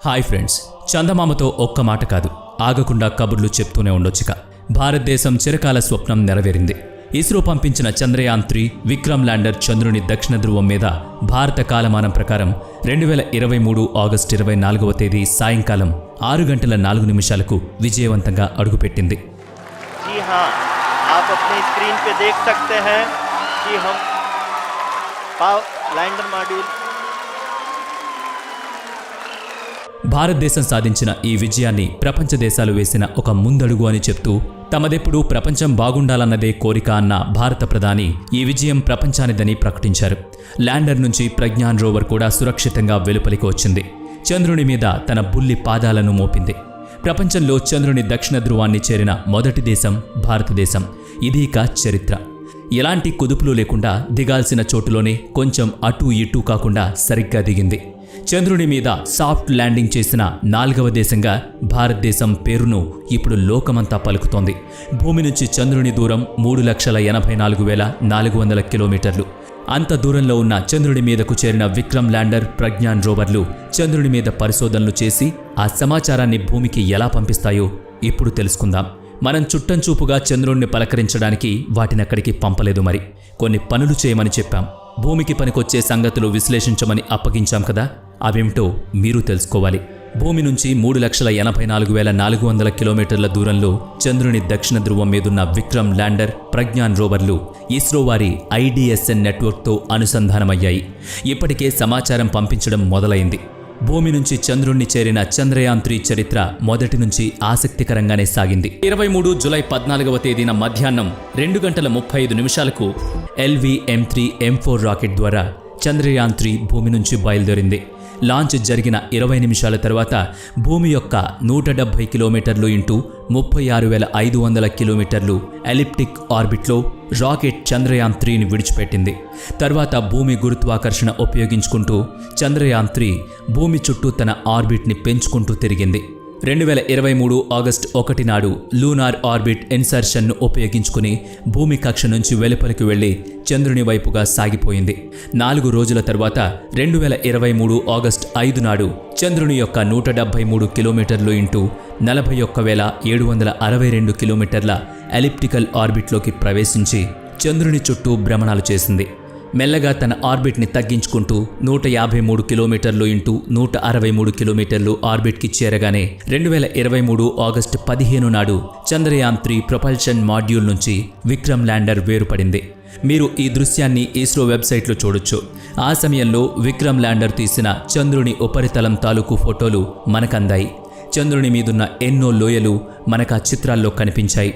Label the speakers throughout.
Speaker 1: Hi friends, చందమామతో ఒక్క మాట కాదు, ఆగకుండా కబుర్లు చెప్తూనే ఉండొచ్చుక. భారతదేశం చిరకాల స్వప్నం నెరవేరింది. ఇస్రో పంపించిన చంద్రయాన్-3 విక్రమ్ ల్యాండర్ చంద్రుని దక్షిణ ధ్రువం మీద భారత కాలమానం ప్రకారం 2023 ఆగస్టు 24వ తేదీ సాయంకాలం 6 గంటల 4 నిమిషాలకు విజయవంతంగా అడుగుపెట్టింది.
Speaker 2: जी हाँ, आप अपने स्क्रीन पे देख सकते हैं कि हम लैंडर मॉड्यूल
Speaker 1: భారతదేశం సాధించిన ఈ విజయాన్ని ప్రపంచ దేశాలు వేసిన ఒక ముందడుగు అని చెప్తూ తమదెప్పుడు ప్రపంచం బాగుండాలన్నదే కోరిక అన్న భారత ప్రధాని ఈ విజయం ప్రపంచానిదని ప్రకటించారు. ల్యాండర్ నుంచి ప్రజ్ఞాన్ రోవర్ కూడా సురక్షితంగా వెలుపలికి వచ్చింది. చంద్రుని మీద తన బుల్లి పాదాలను మోపింది. ప్రపంచంలో చంద్రుని దక్షిణ ధ్రువాన్ని చేరిన మొదటి దేశం భారతదేశం. ఇది ఇక చరిత్ర. ఎలాంటి కుదుపులు లేకుండా దిగాల్సిన చోటులోనే కొంచెం అటూ ఇటూ కాకుండా సరిగ్గా దిగింది. చంద్రుని మీద సాఫ్ట్ ల్యాండింగ్ చేసిన 4వ దేశంగా భారతదేశం పేరును ఇప్పుడు లోకమంతా పలుకుతోంది. భూమి నుంచి చంద్రుని దూరం 3,84,400 కిలోమీటర్లు. అంత దూరంలో ఉన్న చంద్రుడి మీదకు చేరిన విక్రమ్ ల్యాండర్, ప్రజ్ఞాన్ రోవర్లు చంద్రుడి మీద పరిశోధనలు చేసి ఆ సమాచారాన్ని భూమికి ఎలా పంపిస్తాయో ఇప్పుడు తెలుసుకుందాం. మనం చుట్టంచూపుగా చంద్రుణ్ణి పలకరించడానికి వాటినక్కడికి పంపలేదు. మరి కొన్ని పనులు చేయమని చెప్పాం. భూమికి పనికొచ్చే సంగతులు విశ్లేషించమని అప్పగించాం కదా, అవేమిటో మీరు తెలుసుకోవాలి. భూమి నుంచి 3,84,400 కిలోమీటర్ల దూరంలో చంద్రుని దక్షిణ ధ్రువం మీదున్న విక్రమ్ ల్యాండర్, ప్రజ్ఞాన్ రోవర్లు ఇస్రో వారి IDSN నెట్వర్క్తో అనుసంధానమయ్యాయి. ఇప్పటికే సమాచారం పంపించడం మొదలైంది. భూమి నుంచి చంద్రుణ్ణి చేరిన చంద్రయాన్-3 చరిత్ర మొదటి నుంచి ఆసక్తికరంగానే సాగింది. 23 జూలై 14వ తేదీన మధ్యాహ్నం 2:35 LV-M3M4 రాకెట్ ద్వారా చంద్రయాన్-3 భూమి నుంచి బయలుదేరింది. లాంచ్ జరిగిన 20 నిమిషాల తర్వాత భూమి యొక్క 170 కిలోమీటర్లు ఇంటూ 36,500 కిలోమీటర్లు ఎలిప్టిక్ ఆర్బిట్లో రాకెట్ చంద్రయాన్-3ని విడిచిపెట్టింది. తర్వాత భూమి గురుత్వాకర్షణ ఉపయోగించుకుంటూ చంద్రయాన్-3 భూమి చుట్టూ తన ఆర్బిట్ని పెంచుకుంటూ తిరిగింది. 2023 ఆగస్టు 1 నాడు లూనార్ ఆర్బిట్ ఇన్సర్షన్ను ఉపయోగించుకుని భూమి కక్ష నుంచి వెలుపలికి వెళ్లి చంద్రుని వైపుగా సాగిపోయింది. 4 రోజుల తర్వాత 2023 ఆగస్టు 5 నాడు చంద్రుని యొక్క 173 కిలోమీటర్లు ఇంటూ 41,762 కిలోమీటర్ల ఎలిప్టికల్ ఆర్బిట్లోకి ప్రవేశించి చంద్రుని చుట్టూ భ్రమణాలు చేసింది. మెల్లగా తన ఆర్బిట్ని తగ్గించుకుంటూ 153 కిలోమీటర్లు ఇంటూ 163 కిలోమీటర్లు ఆర్బిట్కి చేరగానే 2023 ఆగస్టు 15 నాడు చంద్రయాన్-3 ప్రొపల్షన్ మాడ్యూల్ నుంచి విక్రమ్ ల్యాండర్ వేరుపడింది. మీరు ఈ దృశ్యాన్ని ఇస్రో వెబ్సైట్లో చూడొచ్చు. ఆ సమయంలో విక్రమ్ ల్యాండర్ తీసిన చంద్రుని ఉపరితలం తాలూకు ఫోటోలు మనకందాయి. చంద్రుని మీదున్న ఎన్నో లోయలు మనకు ఆ చిత్రాల్లో కనిపించాయి.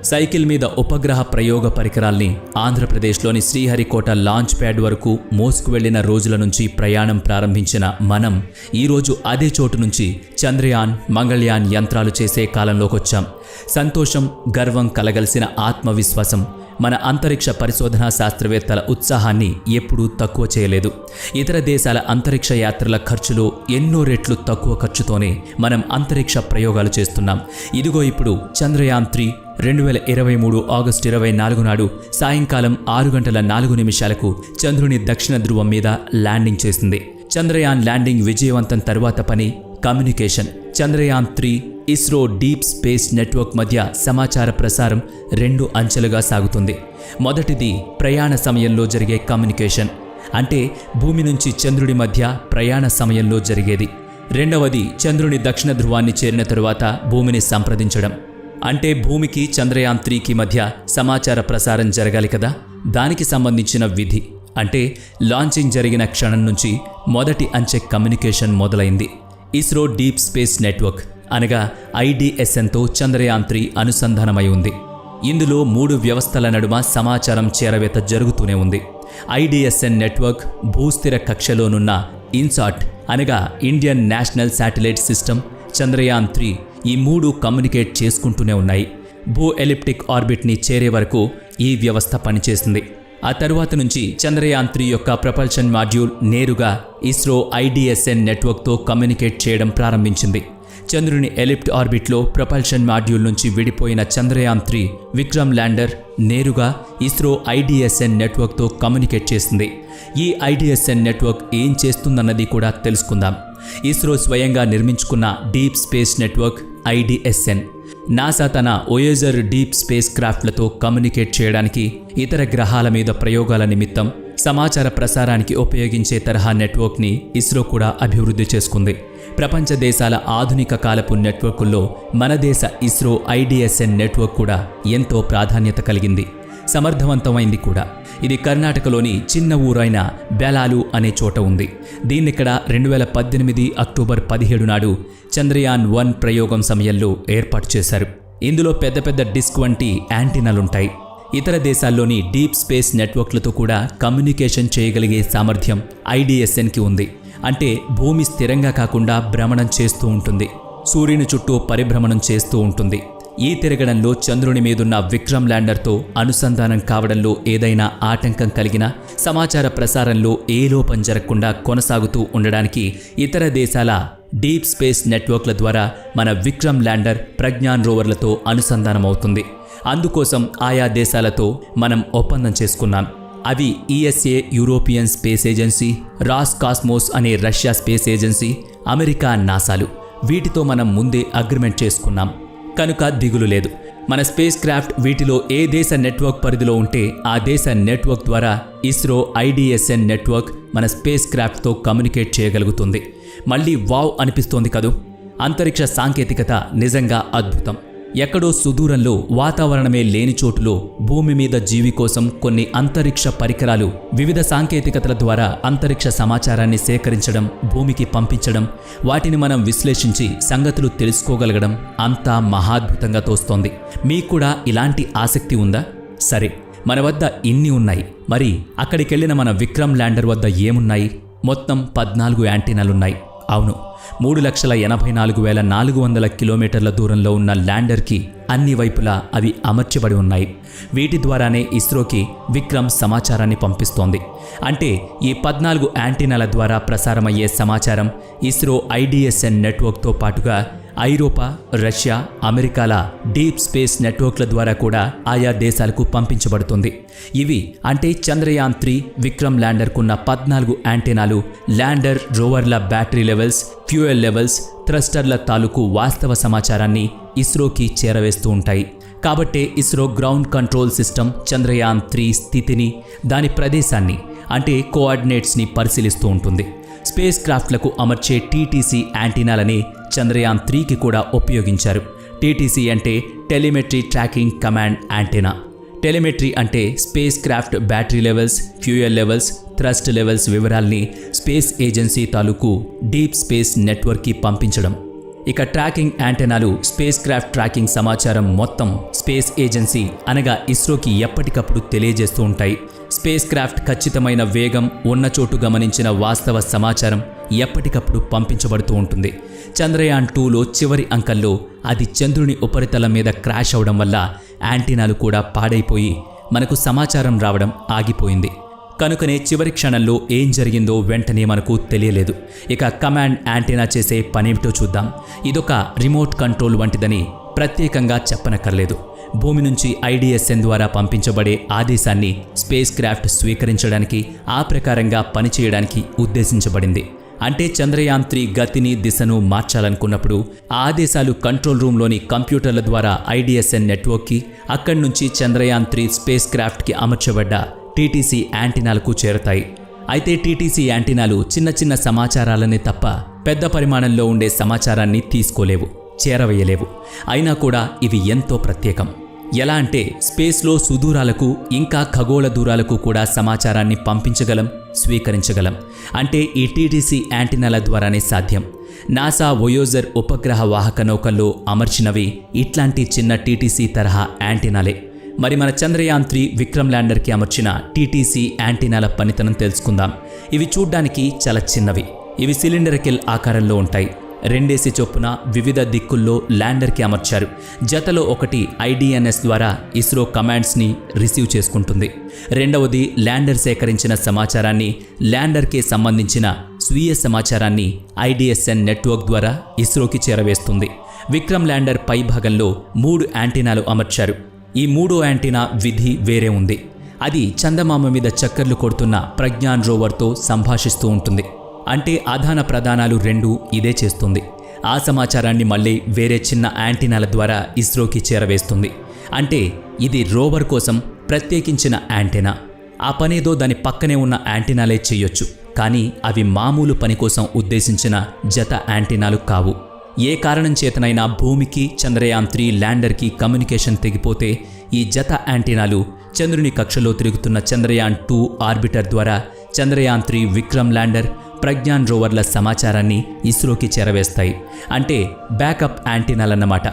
Speaker 1: సైకిల్ మీద ఉపగ్రహ ప్రయోగ పరికరాల్ని ఆంధ్రప్రదేశ్లోని శ్రీహరికోట లాంచ్ ప్యాడ్ వరకు మోసుకు వెళ్లిన రోజుల నుంచి ప్రయాణం ప్రారంభించిన మనం ఈరోజు అదే చోటు నుంచి చంద్రయాన్, మంగళయాన్ యంత్రాలు చేసే కాలంలోకొచ్చాం. సంతోషం, గర్వం కలగలిసిన ఆత్మవిశ్వాసం మన అంతరిక్ష పరిశోధనా శాస్త్రవేత్తల ఉత్సాహాన్ని ఎప్పుడూ తక్కువ చేయలేదు. ఇతర దేశాల అంతరిక్ష యాత్రల ఖర్చులో ఎన్నో రెట్లు తక్కువ ఖర్చుతోనే మనం అంతరిక్ష ప్రయోగాలు చేస్తున్నాం. ఇదిగో ఇప్పుడు చంద్రయాన్-3 2023 ఆగస్టు 24 నాడు సాయంకాలం 6 గంటల 4 నిమిషాలకు చంద్రుని దక్షిణ ధ్రువం మీద ల్యాండింగ్ చేసింది. చంద్రయాన్ ల్యాండింగ్ విజయవంతం తర్వాత పని communication. Chandrayaan three ISRO deep space network మధ్య సమాచార ప్రసారం 2 అంచెలుగా సాగుతుంది. మొదటిది ప్రయాణ సమయంలో జరిగే కమ్యూనికేషన్, అంటే భూమి నుంచి చంద్రుడి మధ్య ప్రయాణ సమయంలో జరిగేది. రెండవది చంద్రుని దక్షిణ ధ్రువాన్ని చేరిన తరువాత భూమిని సంప్రదించడం, అంటే భూమికి చంద్రయాన్-3కి మధ్య సమాచార ప్రసారం జరగాలి కదా, దానికి సంబంధించిన విధి. అంటే లాంచింగ్ జరిగిన క్షణం నుంచి మొదటి అంచె కమ్యూనికేషన్ మొదలైంది. ఇస్రో డీప్ స్పేస్ నెట్వర్క్ అనగా IDSNతో చంద్రయాన్-3 అనుసంధానమై ఉంది. ఇందులో 3 వ్యవస్థల నడుమ సమాచారం చేరవేత జరుగుతూనే ఉంది. IDSN నెట్వర్క్ భూస్థిర కక్షలోనున్న ఇన్సాట్ అనగా Indian national satellite system, Chandrayaan three ఈ 3 కమ్యూనికేట్ చేసుకుంటూనే ఉన్నాయి. భూ ఎలిప్టిక్ ఆర్బిట్ని చేరే వరకు ఈ వ్యవస్థ పనిచేసింది. ఆ తరువాత నుంచి చంద్రయాన్-3 యొక్క ప్రపల్షన్ మాడ్యూల్ నేరుగా ఇస్రో IDSN నెట్వర్క్తో కమ్యూనికేట్ చేయడం ప్రారంభించింది. చంద్రుని ఎలిప్ట్ ఆర్బిట్లో ప్రపల్షన్ మాడ్యూల్ నుంచి విడిపోయిన చంద్రయాన్-3 విక్రమ్ ల్యాండర్ నేరుగా ఇస్రో IDSN నెట్వర్క్తో కమ్యూనికేట్ చేసింది. ఈ IDSN నెట్వర్క్ ఏం చేస్తుందన్నది కూడా తెలుసుకుందాం. ఇస్రో స్వయంగా నిర్మించుకున్న deep space network IDSN. NASA తన వోయేజర్ డీప్ స్పేస్ క్రాఫ్ట్లతో కమ్యూనికేట్ చేయడానికి, ఇతర గ్రహాల మీద ప్రయోగాల నిమిత్తం సమాచార ప్రసారానికి ఉపయోగించే తరహా నెట్వర్క్ని ఇస్రో కూడా అభివృద్ధి చేసుకుంది. ప్రపంచ దేశాల ఆధునిక కాలపు నెట్వర్కుల్లో మన దేశ ఇస్రో IDSN నెట్వర్క్ కూడా ఎంతో ప్రాధాన్యత కలిగింది, సమర్థవంతమైంది కూడా. ఇది కర్ణాటకలోని చిన్న ఊరైన బెలాలు అనే చోట ఉంది. దీన్నిక్కడ 2018 అక్టోబర్ 17 నాడు చంద్రయాన్-1 ప్రయోగం సమయంలో ఏర్పాటు చేశారు. ఇందులో పెద్ద పెద్ద డిస్క్ వంటి యాంటీనాలుంటాయి. ఇతర దేశాల్లోని డీప్ స్పేస్ నెట్వర్క్లతో కూడా కమ్యూనికేషన్ చేయగలిగే సామర్థ్యం IDSNకి ఉంది. అంటే భూమి స్థిరంగా కాకుండా భ్రమణం చేస్తూ ఉంటుంది, సూర్యుని చుట్టూ పరిభ్రమణం చేస్తూ ఉంటుంది. ఈ తిరగడంలో చంద్రుని మీదున్న విక్రమ్ ల్యాండర్తో అనుసంధానం కావడంలో ఏదైనా ఆటంకం కలిగినా సమాచార ప్రసారంలో ఏ లోపం జరగకుండా కొనసాగుతూ ఉండడానికి ఇతర దేశాల డీప్ స్పేస్ నెట్వర్క్ల ద్వారా మన విక్రమ్ ల్యాండర్, ప్రజ్ఞాన్ రోవర్లతో అనుసంధానమవుతుంది. అందుకోసం ఆయా దేశాలతో మనం ఒప్పందం చేసుకున్నాం. అవి ESA యూరోపియన్ స్పేస్ ఏజెన్సీ, రాస్కాస్మోస్ అనే రష్యా స్పేస్ ఏజెన్సీ, అమెరికా నాసాలు. వీటితో మనం ముందే అగ్రిమెంట్ చేసుకున్నాం కనుక దిగులు లేదు. మన స్పేస్ క్రాఫ్ట్ వీటిలో ఏ దేశ నెట్వర్క్ పరిధిలో ఉంటే ఆ దేశ నెట్వర్క్ ద్వారా ఇస్రో IDSN నెట్వర్క్ మన స్పేస్ క్రాఫ్ట్తో కమ్యూనికేట్ చేయగలుగుతుంది. మళ్ళీ వావ్ అనిపిస్తోంది కదూ. అంతరిక్ష సాంకేతికత నిజంగా అద్భుతం. ఎక్కడో సుదూరంలో, వాతావరణమే లేని చోటులో భూమి మీద జీవి కోసం కొన్ని అంతరిక్ష పరికరాలు వివిధ సాంకేతికతల ద్వారా అంతరిక్ష సమాచారాన్ని సేకరించడం, భూమికి పంపించడం, వాటిని మనం విశ్లేషించి సంగతులు తెలుసుకోగలగడం అంతా మహాద్భుతంగా తోస్తోంది. మీకు కూడా ఇలాంటి ఆసక్తి ఉందా? సరే, మన వద్ద ఇన్ని ఉన్నాయి. మరి అక్కడికెళ్లిన మన విక్రమ్ ల్యాండర్ వద్ద ఏమున్నాయి? మొత్తం 14 యాంటీనాలున్నాయి. అవును, 3,84,400 కిలోమీటర్ల దూరంలో ఉన్న ల్యాండర్కి అన్ని వైపులా అవి అమర్చబడి ఉన్నాయి. వీటి ద్వారానే ఇస్రోకి విక్రమ్ సమాచారాన్ని పంపిస్తోంది. అంటే ఈ 14 యాంటీనాల ద్వారా ప్రసారమయ్యే సమాచారం ఇస్రో IDSN నెట్వర్క్తో పాటుగా ఐరోపా, రష్యా, అమెరికాల డీప్ స్పేస్ నెట్వర్క్ల ద్వారా కూడా ఆయా దేశాలకు పంపించబడుతుంది. ఇవి అంటే చంద్రయాన్-3 విక్రమ్ ల్యాండర్కున్న 14 యాంటీనాలు ల్యాండర్, రోవర్ల బ్యాటరీ లెవెల్స్, ఫ్యూయల్ లెవెల్స్, థ్రస్టర్ల తాలూకు వాస్తవ సమాచారాన్ని ఇస్రోకి చేరవేస్తూ ఉంటాయి. కాబట్టే ISRO ground control system Chandrayaan three స్థితిని, దాని ప్రదేశాన్ని అంటే కోఆర్డినేట్స్ని పరిశీలిస్తూ ఉంటుంది. స్పేస్ క్రాఫ్ట్లకు అమర్చే TTC యాంటీనాలని చంద్రయాన్-3కి కూడా ఉపయోగించారు. TTC అంటే telemetry tracking command antenna. Telemetry అంటే space craft battery levels, fuel levels, thrust levels వివరాల్ని స్పేస్ ఏజెన్సీ తాలూకు డీప్ స్పేస్ నెట్వర్క్కి పంపించడం. ఇక ట్రాకింగ్ యాంటెనాలు స్పేస్ క్రాఫ్ట్ ట్రాకింగ్ సమాచారం మొత్తం స్పేస్ ఏజెన్సీ అనగా ఇస్రోకి ఎప్పటికప్పుడు తెలియజేస్తూ ఉంటాయి. స్పేస్ క్రాఫ్ట్ ఖచ్చితమైన వేగం, ఉన్న చోటు గమనించిన వాస్తవ సమాచారం ఎప్పటికప్పుడు పంపించబడుతూ ఉంటుంది. చంద్రయాన్-2లో చివరి అంకంలో అది చంద్రుని ఉపరితలం మీద క్రాష్ అవడం వల్ల యాంటీనాలు కూడా పాడైపోయి మనకు సమాచారం రావడం ఆగిపోయింది. కనుకనే చివరి క్షణంలో ఏం జరిగిందో వెంటనే మనకు తెలియలేదు. ఇక కమాండ్ యాంటీనా చేసే పనేమిటో చూద్దాం. ఇదొక రిమోట్ కంట్రోల్ వంటిదని ప్రత్యేకంగా చెప్పనక్కర్లేదు. భూమి నుంచి IDSN ద్వారా పంపించబడే ఆదేశాన్ని స్పేస్ క్రాఫ్ట్ స్వీకరించడానికి, ఆ ప్రకారంగా పనిచేయడానికి ఉద్దేశించబడింది. అంటే చంద్రయాన్-3 గతిని, దిశను మార్చాలనుకున్నప్పుడు ఆ ఆదేశాలు కంట్రోల్ రూమ్లోని కంప్యూటర్ల ద్వారా IDSN నెట్వర్క్కి, అక్కడి నుంచి చంద్రయాన్-3 స్పేస్ క్రాఫ్ట్కి అమర్చబడ్డ TTC యాంటీనాలకు చేరతాయి. అయితే TTC యాంటీనాలు చిన్న చిన్న సమాచారాలనే తప్ప పెద్ద పరిమాణంలో ఉండే సమాచారాన్ని తీసుకోలేవు, చేరవేయలేవు. అయినా కూడా ఇవి ఎంతో ప్రత్యేకం. ఎలా అంటే స్పేస్లో సుదూరాలకు, ఇంకా ఖగోళ దూరాలకు కూడా సమాచారాన్ని పంపించగలం, స్వీకరించగలం. అంటే ఈ TTC యాంటీనాల ద్వారానే సాధ్యం. నాసా వోయేజర్ ఉపగ్రహ వాహక నౌకల్లో అమర్చినవి ఇట్లాంటి చిన్న TTC తరహా యాంటీనాలే. మరి మన చంద్రయాన్-3 విక్రమ్ ల్యాండర్కి అమర్చిన TTC యాంటీనాల పనితనం తెలుసుకుందాం. ఇవి చూడ్డానికి చాలా చిన్నవి. ఇవి సిలిండరికల్ ఆకారంలో ఉంటాయి. 2 చొప్పున వివిధ దిక్కుల్లో ల్యాండర్కి అమర్చారు. జతలో ఒకటి IDNS ద్వారా ఇస్రో కమాండ్స్ని రిసీవ్ చేసుకుంటుంది. రెండవది ల్యాండర్ సేకరించిన సమాచారాన్ని, ల్యాండర్కి సంబంధించిన స్వీయ సమాచారాన్ని IDSN నెట్వర్క్ ద్వారా ఇస్రోకి చేరవేస్తుంది. విక్రమ్ ల్యాండర్ పై భాగంలో 3 యాంటీనాలు అమర్చారు. ఈ 3వ యాంటీనా విధి వేరే ఉంది. అది చందమామ మీద చక్కర్లు కొడుతున్న ప్రజ్ఞాన్ రోవర్తో సంభాషిస్తూ ఉంటుంది. అంటే ఆదాన ప్రదానాలు రెండూ ఇదే చేస్తుంది. ఆ సమాచారాన్ని మళ్ళీ వేరే చిన్న యాంటీనాల ద్వారా ఇస్రోకి చేరవేస్తుంది. అంటే ఇది రోవర్ కోసం ప్రత్యేకించిన యాంటెనా. ఆ పనేదో దాని పక్కనే ఉన్న యాంటీనాలే చేయొచ్చు, కానీ అవి మామూలు పని కోసం ఉద్దేశించిన జత యాంటీనాలు కావు. ఏ కారణం చేతనైనా భూమికి చంద్రయాన్-3 ల్యాండర్కి కమ్యూనికేషన్ తెగిపోతే ఈ జత యాంటీనాలు చంద్రుని కక్షలో తిరుగుతున్న చంద్రయాన్-2 ఆర్బిటర్ ద్వారా చంద్రయాన్-3 విక్రమ్ ల్యాండర్, ప్రజ్ఞాన్ రోవర్ల సమాచారాన్ని ఇస్రోకి చేరవేస్తాయి. అంటే బ్యాకప్ యాంటీనాలన్నమాట.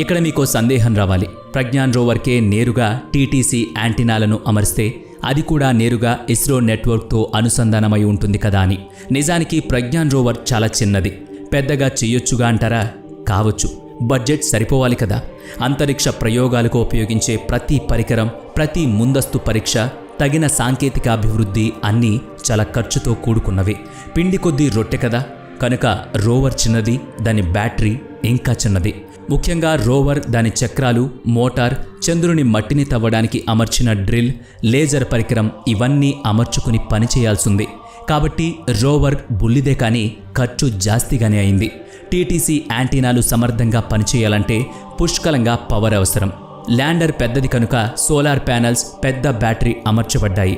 Speaker 1: ఇక్కడ మీకో సందేహం రావాలి. ప్రజ్ఞాన్ రోవర్కే నేరుగా టీటీసీ యాంటీనాలను అమర్స్తే అది కూడా నేరుగా ఇస్రో నెట్వర్క్తో అనుసంధానమై ఉంటుంది కదా అని. నిజానికి ప్రజ్ఞాన్ రోవర్ చాలా చిన్నది. పెద్దగా చెయ్యొచ్చుగా అంటారా? కావచ్చు. బడ్జెట్ సరిపోవాలి కదా. అంతరిక్ష ప్రయోగాలకు ఉపయోగించే ప్రతి పరికరం, ప్రతి ముందస్తు పరీక్ష, తగిన సాంకేతిక అభివృద్ధి అన్నీ చాలా ఖర్చుతో కూడుకున్నవి. పిండి కొద్దీ రొట్టె కదా. కనుక రోవర్ చిన్నది, దాని బ్యాటరీ ఇంకా చిన్నది. ముఖ్యంగా రోవర్, దాని చక్రాలు, మోటార్, చంద్రుని మట్టిని తవ్వడానికి అమర్చిన డ్రిల్, లేజర్ పరికరం ఇవన్నీ అమర్చుకుని పనిచేయాల్సింది. కాబట్టి రోవర్ బుల్లిదే కానీ ఖర్చు జాస్తిగానే అయింది. టీటీసీ యాంటీనాలు సమర్థంగా పనిచేయాలంటే పుష్కలంగా పవర్ అవసరం. ల్యాండర్ పెద్దది కనుక సోలార్ ప్యానెల్స్, పెద్ద బ్యాటరీ అమర్చబడ్డాయి.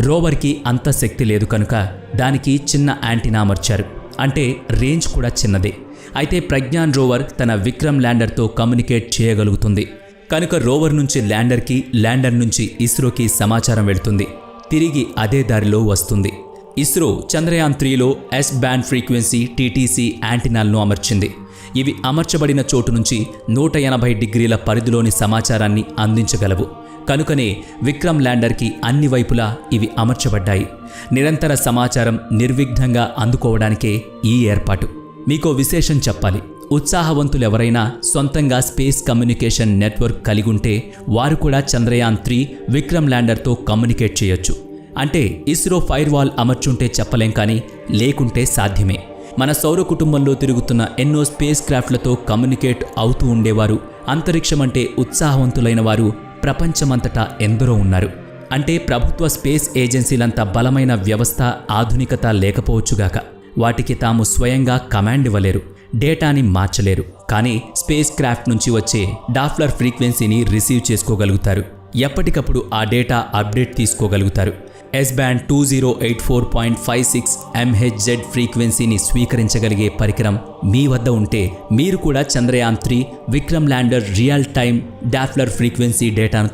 Speaker 1: రోవర్కి అంత శక్తి లేదు కనుక దానికి చిన్న యాంటీనా అమర్చారు. అంటే రేంజ్ కూడా చిన్నదే. అయితే ప్రజ్ఞాన్ రోవర్ తన విక్రమ్ ల్యాండర్తో కమ్యూనికేట్ చేయగలుగుతుంది. కనుక రోవర్ నుంచి ల్యాండర్కి, ల్యాండర్ నుంచి ఇస్రోకి సమాచారం వెళ్తుంది. తిరిగి అదే దారిలో వస్తుంది. ఇస్రో చంద్రయాన్-3లో ఎస్ బ్యాండ్ ఫ్రీక్వెన్సీ టీటీసీ యాంటీనాలను అమర్చింది. ఇవి అమర్చబడిన చోటు నుంచి 180 డిగ్రీల పరిధిలోని సమాచారాన్ని అందించగలవు. కనుకనే విక్రమ్ ల్యాండర్కి అన్ని వైపులా ఇవి అమర్చబడ్డాయి. నిరంతర సమాచారం నిర్విఘ్నంగా అందుకోవడానికే ఈ ఏర్పాటు. మీకో విశేషం చెప్పాలి. ఉత్సాహవంతులెవరైనా సొంతంగా స్పేస్ కమ్యూనికేషన్ నెట్వర్క్ కలిగుంటే వారు కూడా చంద్రయాన్-3 విక్రమ్ ల్యాండర్తో కమ్యూనికేట్ చేయొచ్చు. అంటే ఇస్రో ఫైర్ వాల్ అమర్చుంటే చెప్పలేం, కానీ లేకుంటే సాధ్యమే. మన సౌర కుటుంబంలో తిరుగుతున్న ఎన్నో స్పేస్ క్రాఫ్ట్లతో కమ్యూనికేట్ అవుతూ ఉండేవారు, అంతరిక్షమంటే ఉత్సాహవంతులైన వారు ప్రపంచమంతటా ఎందరో ఉన్నారు. అంటే ప్రభుత్వ స్పేస్ ఏజెన్సీలంత బలమైన వ్యవస్థ, ఆధునికత లేకపోవచ్చుగాక. వాటికి తాము స్వయంగా కమాండ్ ఇవ్వలేరు, డేటాని మార్చలేరు. కానీ స్పేస్ క్రాఫ్ట్ నుంచి వచ్చే డాప్లర్ ఫ్రీక్వెన్సీని రిసీవ్ చేసుకోగలుగుతారు. ఎప్పటికప్పుడు ఆ డేటా అప్డేట్ తీసుకోగలుగుతారు. ఎస్ బ్యాండ్ 2084.56 MHz ఫ్రీక్వెన్సీని స్వీకరించగలిగే పరికరం మీ వద్ద ఉంటే మీరు కూడా Chandrayaan three Vikram lander real time Doppler frequency డేటాను